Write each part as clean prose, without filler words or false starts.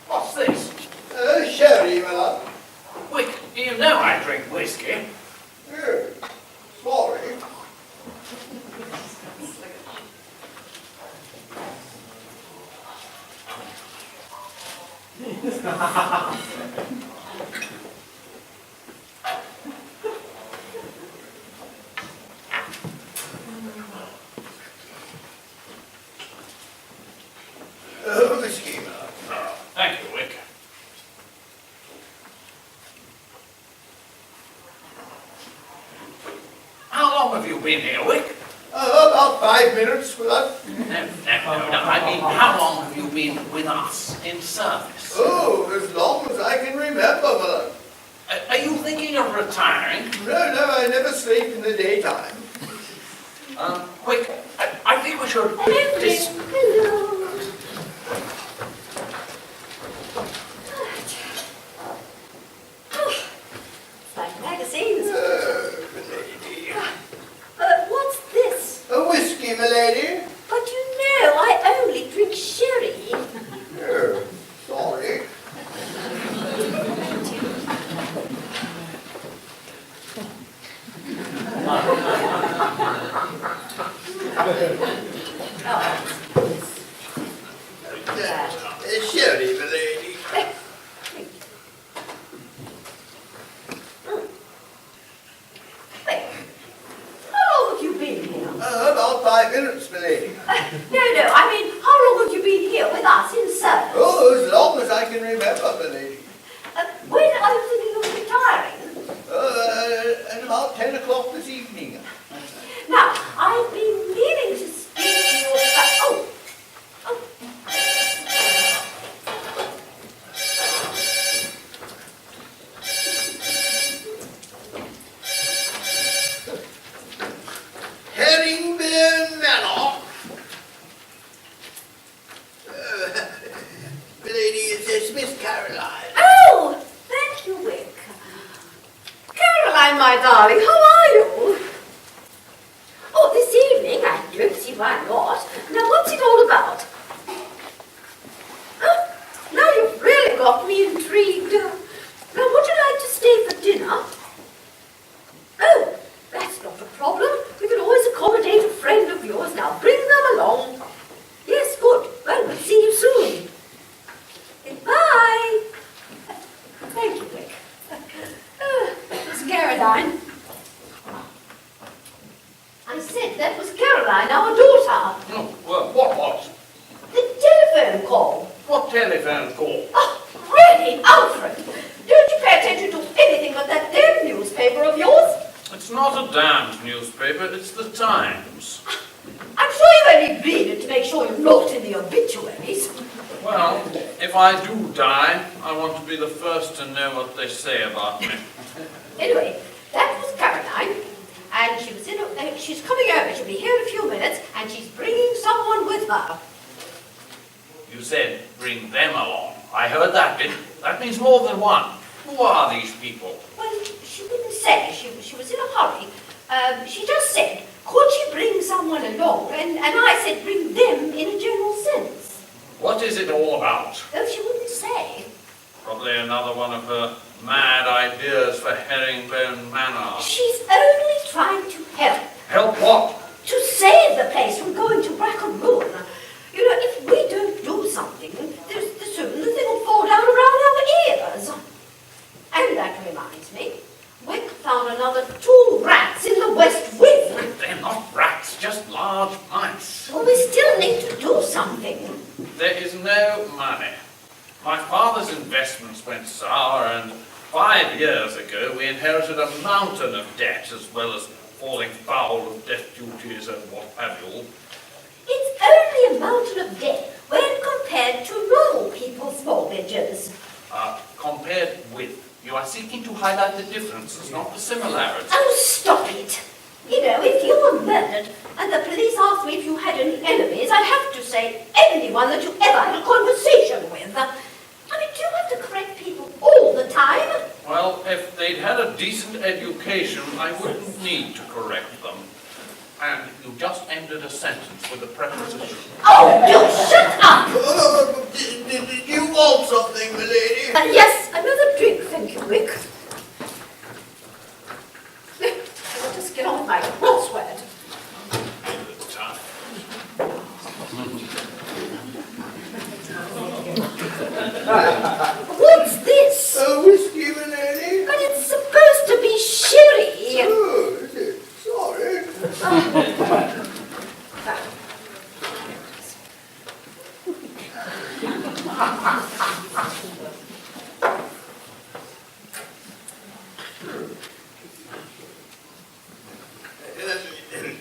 What's this? Sherry, my lad. You know I drink whiskey. Yeah, sorry. Whiskey, my lad. Thank you, Wick. How long have you been here, Wick? About 5 minutes, my lad. No. I mean, how long have you been with us in service? Oh, as long as I can remember, my lad. Are you thinking of retiring? No, I never sleep in the daytime. Wick, I think we should... Hello. Like magazines. Milady. What's this? A whiskey, milady. But you know, I only drink sherry. Oh, sorry. Sherry, milady. Wait, how long have you been here? About 5 minutes, milady. No, I mean, how long have you been here with us in service? Oh, as long as I can remember, milady. When are you thinking of retiring? At about 10 o'clock this evening. Now, I've been meaning to speak to you about... Herringbones Manor. Milady, it's Miss Caroline. Oh, thank you, Wick. Caroline, my darling, how are you? Oh, this evening? I don't see why not. Now, what's it all about? Oh, now you've really got me intrigued. Now, would you like to stay for dinner? Oh, that's not a problem. We can always accommodate a friend of yours. Now, bring them along. Yes, good. Well, we'll see you soon. Goodbye. Thank you, Wick. Miss Caroline. I said that was Caroline, our daughter. Oh, well, what? The telephone call. What telephone call? Oh, really, Alfred? Don't you pay attention to anything but that damn newspaper of yours? It's not a damned newspaper, it's the Times. I'm sure you've only read it to make sure you're not in the obituaries. Well, if I do die, I want to be the first to know what they say about me. Anyway, that was Caroline, and she was she's coming over. She'll be here in a few minutes, and she's bringing someone with her. You said bring them along. I heard that bit. That means more than one. Who are these people? Well, she didn't say. She was in a hurry. She just said, could she bring someone along? And I said, bring them in a general sense. What is it all about? Oh, she wouldn't say. Probably another one of her mad ideas for Herringbone Manor. She's only trying to help. Help what? To save the place from going to rack and ruin. You know, if we don't do something, soon the thing will fall down around our ears. And that reminds me, Wick found another 2 rats in the west wing. They're not rats, just large mice. Well, we still need to do something. There is no money. My father's investments went sour, and 5 years ago we inherited a mountain of debt, as well as falling foul of death duties and what have you. It's only a mountain of debt when compared to normal people's mortgages. Compared with, you are seeking to highlight the differences, not the similarities. Oh, stop it! You know, if you were murdered and the police asked me if you had any enemies, I'd have to say anyone that you ever had a conversation with. I mean, do you have to correct people all the time? Well, if they'd had a decent education, I wouldn't need to correct them. And you just ended a sentence with a preposition. Oh, you shut up! Did you want something, milady? Yes, another drink, thank you, Rick. I'll just get on with my crossword. End of the time. What's this? Whiskey, milady? But it's supposed to be sherry. Oh, is it? Sorry.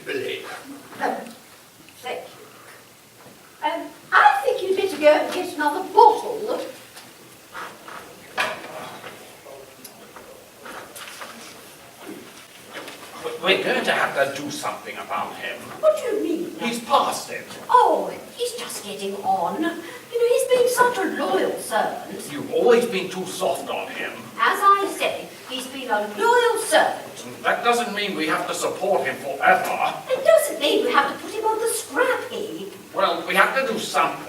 Milady. Thank you. I think you'd better go and get another bottle. We're going to have to do something about him. What do you mean? He's past it. Oh, he's just getting on. You know, he's been such a loyal servant. You've always been too soft on him. As I say, he's been a loyal servant. That doesn't mean we have to support him forever. It doesn't mean we have to put him on the scrap heap. Well, we have to do something.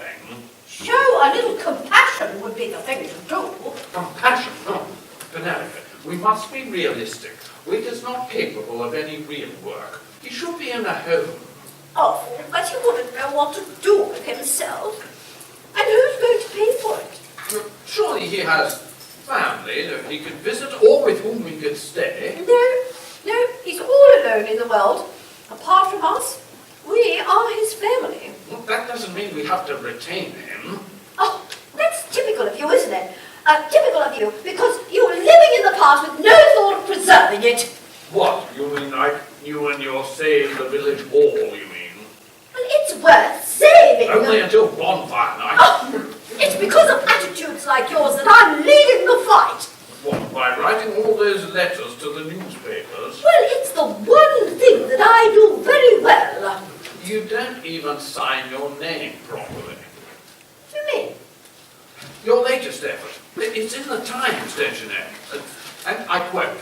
Show a little compassion would be the thing to do. Compassion, no. Penelope, we must be realistic. Rick is not capable of any real work. He should be in a home. Oh, but he wouldn't know what to do with himself. And who's going to pay for it? Surely he has family that he could visit or with whom he could stay. No, he's all alone in the world. Apart from us, we are his family. Well, that doesn't mean we have to retain him. Oh, that's typical of you, isn't it? Typical of you, because you're living in the past with no thought of preserving it. What? You mean like you and your save the village hall, you mean? Well, it's worth saving. Only until bonfire night. Oh, it's because of attitudes like yours that I'm leading the fight. What, by writing all those letters to the newspapers? Well, it's the one thing that I do very well. You don't even sign your name properly. What do you mean? Your latest effort. It's in the Times, don't you know? And I quote,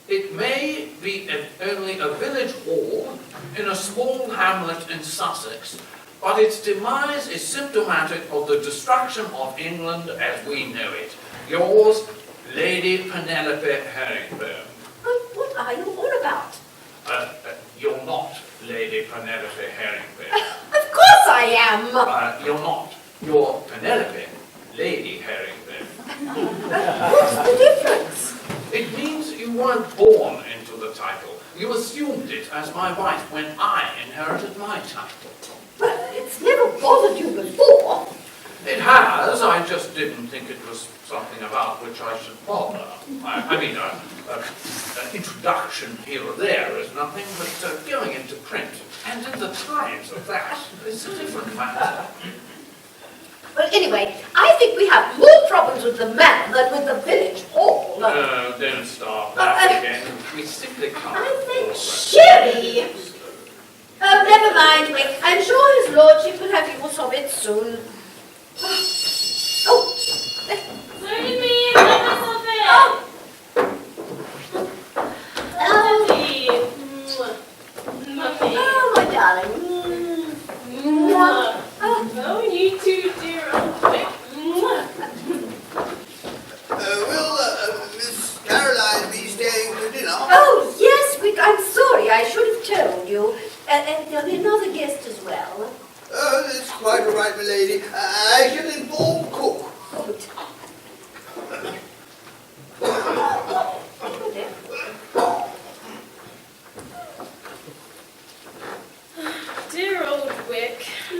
"It may be only a village hall in a small hamlet in Sussex, but its demise is symptomatic of the destruction of England as we know it. Yours, Lady Penelope Herringbone." What are you on about? You're not Lady Penelope Herringbone. Of course I am. You're not. You're Penelope, Lady Herringbone. What's the difference? It means you weren't born into the title. You assumed it as my wife when I inherited my title. Well, it's never bothered you before. It has, I just didn't think it was something about which I should bother. I mean, an introduction here or there is nothing, but going into print, and in the Times of that, is a different matter. Well, anyway, I think we have more problems with the man than with the village hall. No, don't start that again. We simply can't. I think afford sherry. Oh, never mind, Wick. I'm sure his lordship will have use of it soon. Oh. Look at me, let myself in. Oh. Lovely. Mummy. Oh, my darling. Mwah. Oh. Oh, you too, dear old Vic. Mwah. Will Miss Caroline be staying for dinner? Oh, yes, Wick, I'm sorry. I should have told you. And there'll be another guest as well. Oh, that's quite all right, milady. I shall inform cook. Good. Dear old Wick. I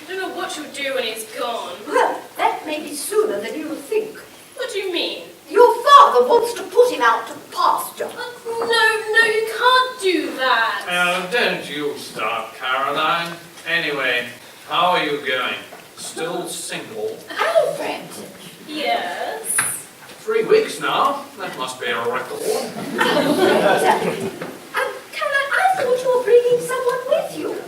don't know what you'll do when he's gone. Well, that may be sooner than you think. What do you mean? Your father wants to put him out to pasture. No, you can't do that. Oh, don't you start, Caroline. Anyway, how are you going? Still single? Alfred! Yes. 3 weeks now. That must be a record. Caroline, I thought you were bringing someone with you.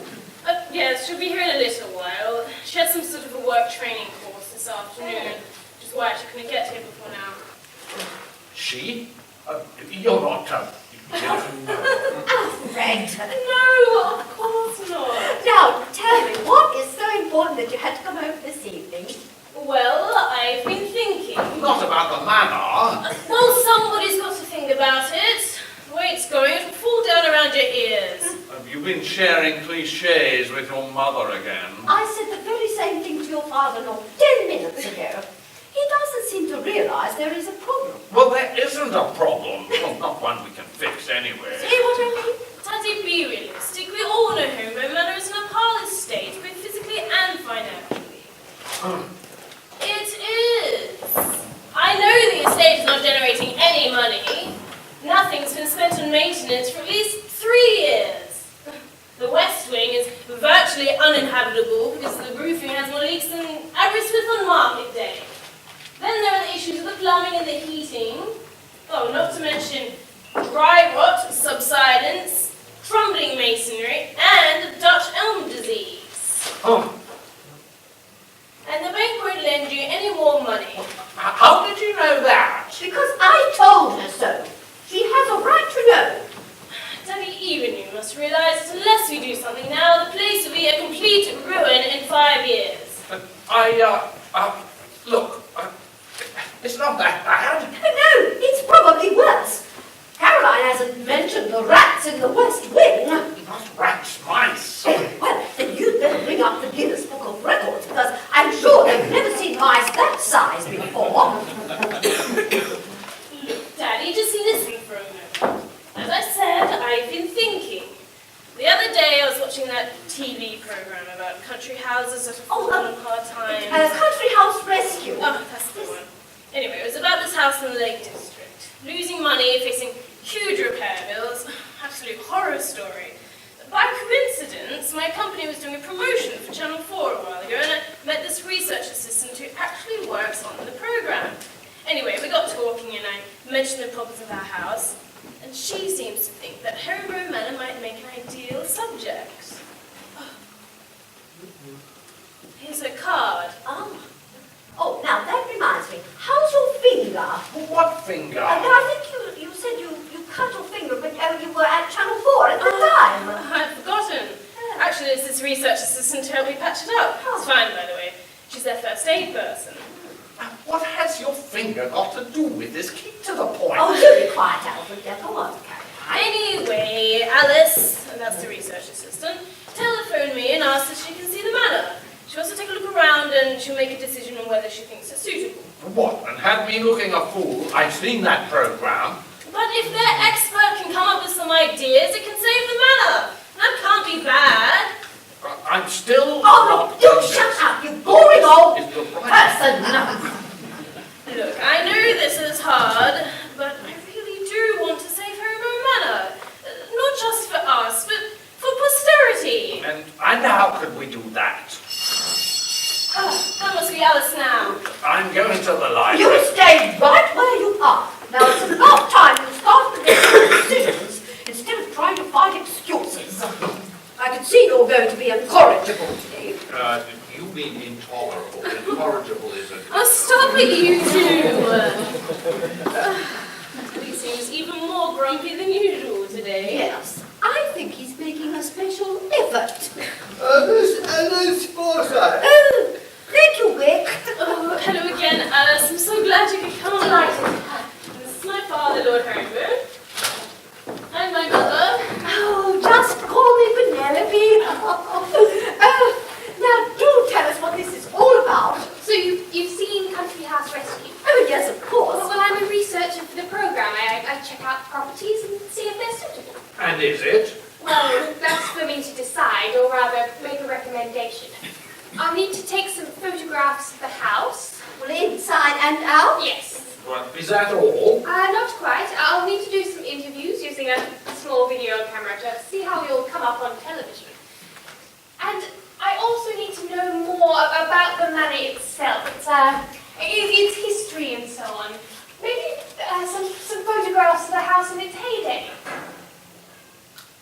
Yes, she'll be here in a little while. She had some sort of a work training course this afternoon, which is why she couldn't get here before now. She? You're not... Fred. No, of course not. Now, tell me, what is so important that you had to come over this evening? Well, I've been thinking. Not about the manor. Well, somebody's got to think about it. The way it's going, it'll fall down around your ears. Have you been sharing cliches with your mother again? I said the very same thing to your father not 10 minutes ago. He doesn't seem to realise there is a problem. Well, there isn't a problem. Well, not one we can fix anyway. See what I mean? Daddy, be realistic. We all know Herringbone Manor is in a parlous state, both physically and financially. It is. I know the estate is not generating any money. Nothing's been spent on maintenance for at least 3 years. The west wing is virtually uninhabitable because the roofing has more leaks than Aberystwyth on market day. Then there are the issues of the plumbing and the heating. Oh, not to mention dry rot, subsidence, crumbling masonry, and Dutch elm disease. Oh, And the bank won't lend you any more money. how did you know that? Because I told her so. She has a right to know. Daddy, even you must realise that unless we do something now, the place will be a complete ruin in 5 years. Look, it's not that bad. No, it's probably worse. Caroline hasn't mentioned the rats in the west wing. Not rats, mice. Well, then you'd better bring up the Guinness Book of Records, because I'm sure they've never seen mice that size before. Look, Daddy, just listen for a moment. As I said, I've been thinking. The other day I was watching that TV program about country houses that have fallen on hard times. Country House Rescue. Oh, that's the one. Anyway, it was about this house in the Lake District. Losing money, facing huge repair bills. Absolute horror story. By coincidence, my company was doing a promotion for Channel 4 a while ago, and I met this research assistant who actually works on the program. Anyway, we got talking, and I mentioned the problems of our house, and she seems to think that Herringbone Manor might make an ideal subject. Here's a card. Oh, now that reminds me. How's your finger? What finger? I think you said you cut your finger when you were at Channel 4 at the time. I'd forgotten. Actually, it's this research assistant to help me patch it up. It's fine, by the way. She's their first aid person. What has your finger got to do with this? Keep to the point. Oh, you be quiet, Alfred. Go on, Caroline. Anyway, Alice, and that's the research assistant, telephoned me and asked if she can see the manor. She wants to take a look around and she'll make a decision on whether she thinks it's suitable. What? And had me looking a fool? I've seen that program. But if their expert can come up with some ideas, it can save the manor. That can't be bad. I'm still Oh, not you convinced. shut up, you boring old Is the right- person. Look, I know this is hard, but I really do want to save Herringbone Manor. Not just for us, but for posterity. And how could we do that? That must be Alice now. I'm going to the library. You stay right where you are. Now it's about time you start to make some decisions instead of trying to find excuses. I can see you're going to be incorrigible today. You mean intolerable. Incorrigible isn't. Oh, stop it, you two! He seems even more grumpy than usual today. Yes, I think he's making a special effort. Miss Alice Forsyth. Oh, thank you, Wick. Oh, hello again, Alice. I'm so glad you could come. Delighted. This is my father, Lord Herringbone. And my mother. Oh, just call me Penelope. Now do tell us what this is all about. So you've seen Country House Rescue? Oh, yes, of course. Well, I'm a researcher for the programme. I check out properties and see if they're suitable. And is it? Well, that's for me to decide, or rather make a recommendation. I'll need to take some photographs of the house. Well, inside and out? Yes. Well, is that all? Not quite. I'll need to do some interviews using a small video camera to see how you'll come up on television. And I also need to know more about the manor itself. Its history and so on. Maybe some photographs of the house in its heyday.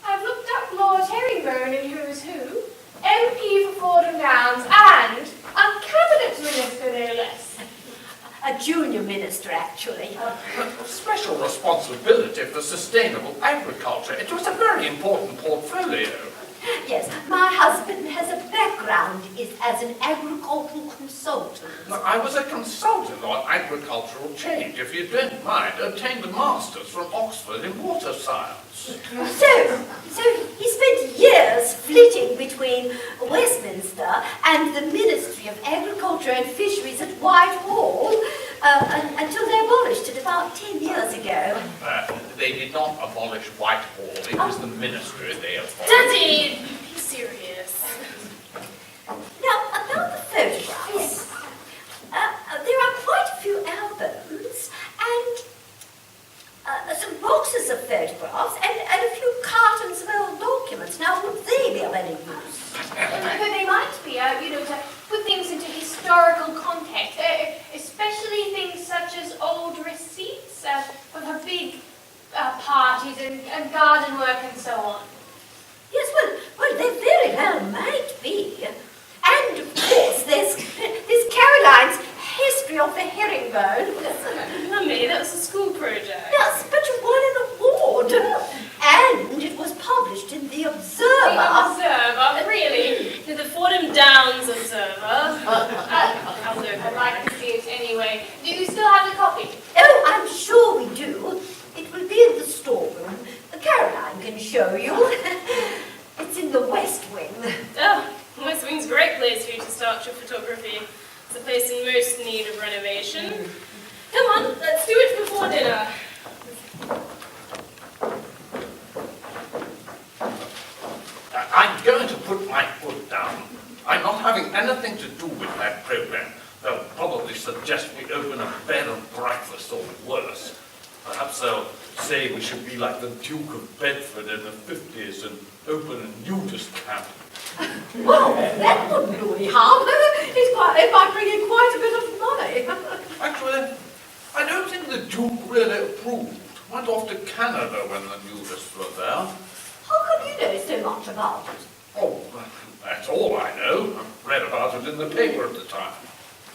I've looked up Lord Herringbone in Who's Who, MP for Fordham Downs, and a cabinet minister, no less. A junior minister, actually. Special special responsibility for sustainable agriculture. It was a very important portfolio. Yes, my husband has a background as an agricultural consultant. I was a consultant on agricultural change. If you don't mind, obtained a master's from Oxford in water science. So he spent years flitting between Westminster and the Ministry of Agriculture and Fisheries at Whitehall until they abolished it about 10 years ago. They did not abolish Whitehall. It was the ministry they abolished. Daddy, be serious. Now, about the photographs, there are quite a few albums and some boxes of photographs and a few cartons of old documents. Now, would they be of any use? But they might be, to put things into historical context, especially things such as old receipts for big parties and garden work and so on. Yes, well, they very well might be. And, of course, there's Caroline's History of the Herringbones. Mummy, that was a school project. Yes, but you won an award. And it was published in The Observer. The Observer, really? The Fordham Downs Observer. I'd like to see it anyway. Do you still have the copy? Oh, I'm sure we do. It will be in the storeroom. Caroline can show you. It's in the West Wing. Oh, West Wing's a great place for you to start your photography. It's a place in most need of renovation. Come on, let's do it before dinner. I'm going to put my foot down. I'm not having anything to do with that program. They'll probably suggest we open a bed and breakfast or worse. Perhaps they'll say we should be like the Duke of Bedford in the 50s and open a nudist camp. Well, that wouldn't do any harm. It might bring in quite a bit of money. Actually, I don't think the Duke really approved. Went off to Canada when the nudists were there. How can you know so much about it? Oh, that's all I know. I read about it in the paper at the time.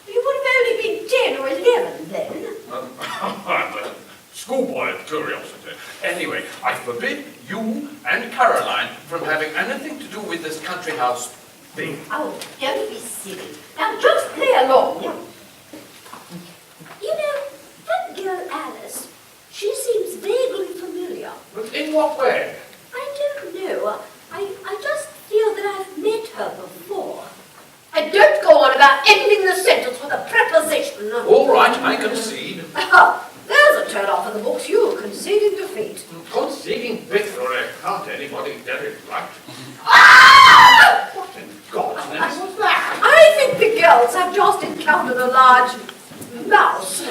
You would have only been 10 or 11 then. I'm a schoolboy of curiosity. Anyway, I forbid you and Caroline from having anything to do with this country house thing. Oh, don't be silly. Now just play along. You know, that girl Alice, she seems vaguely familiar. But in what way? I don't know. I just feel that I've met her before. And don't go on about ending the sentence with a preposition. All right, I concede. There's a turn off in the books. You're conceding defeat. Conceding victory. Can't anybody get it right? Ah! What in God's name was that? I think the girls have just encountered a large mouse.